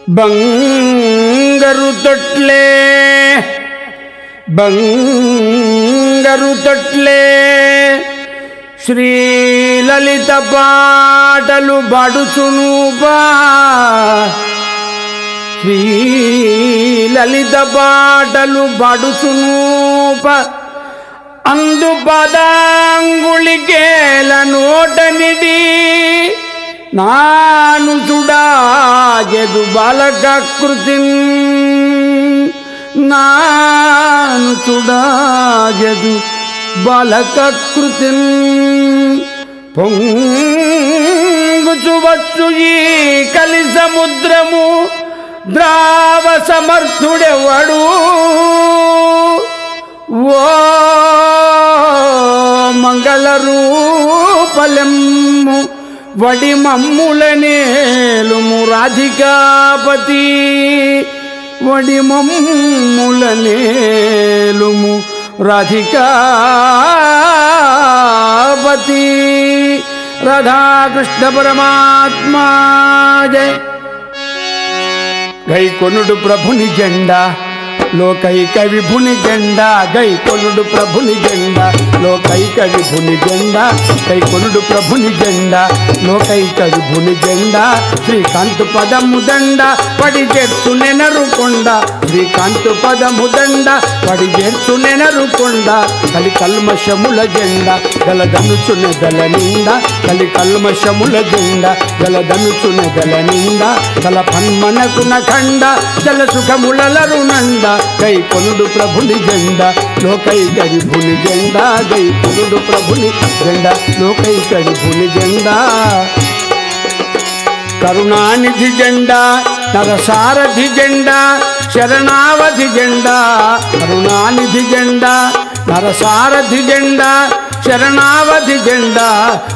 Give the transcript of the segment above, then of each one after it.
బంగారు తొట్లే బంగారు తొట్లే శ్రీ లలిత పాటలు బడుచునుపా శ్రీ లలిత పాటలు బడుచునుప అందు పదాంగుళికేల నోటనిడి నాను చూడాజెదు బాలకాకృతిన్ నాను చూడాజెదు బాలకాకృతిన్ పొంగుచువచ్చు ఈ కలి సముద్రము ద్రావ సమర్థుడెవడు ఓ మంగళ రూపలెమ్ము వడి మమ్ములనేలుము రాధికాపతి వడి మమ్ములనేలుము రాధికాపతి రాధాకృష్ణ పరమాత్మా జయ గై కొనుడు ప్రభుని జెండా లోకైక విభుని జెండా గై కొనుడు ప్రభుని జెండా లోకైక విభుని జెండా గై కొనుడు ప్రభుని జెండా లోకైక విభుని జెండా శ్రీకాంతు పదము దండ పడి చేర్చు నెనరుకొండ శ్రీకాంతు పదము దండ పడి చేర్చు నెనరుకొండ కలి కల్మషముల జెండా గలదనుచునే గల నిండా కలి కల్మషముల జెండా గలదనుచునే గల నిండా కల పన్మనకున ఖండ జల సుఖములరు నంద గై కొనుడు ప్రభుని జెండా లోకైక విభుని జెండా గై కొనుడు ప్రభుని జెండా లోకైక విభుని జెండా కరుణానిధి జెండా నరసారథి జెండా శరణావధి జెండా కరుణానిధి జెండా నరసారథి జెండా శరణావధి జెండా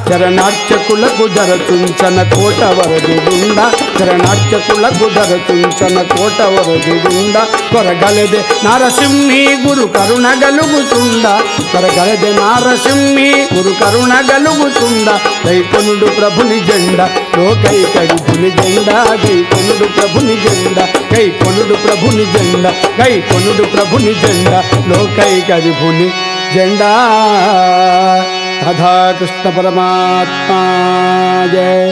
శరణార్చకులకు ధరచుంచన కోట వరదుండా శరణార్చకులకు ధరచుంచన కోట వరదుండా కొరగలదే నారసింహి గురు కరుణ గలుగుతుండా కొరగలదే నారసింహి గురు కరుణ గలుగుతుండా గై కొనుడు ప్రభుని జెండా లోకైక విభుని జెండా గై కొనుడు ప్రభుని జెండా గై కొనుడు ప్రభుని జెండా గై కొనుడు ప్రభుని జెండా లోకైక విభుని జెండా రాధాకృష్ణ పరమాత్మా జయ।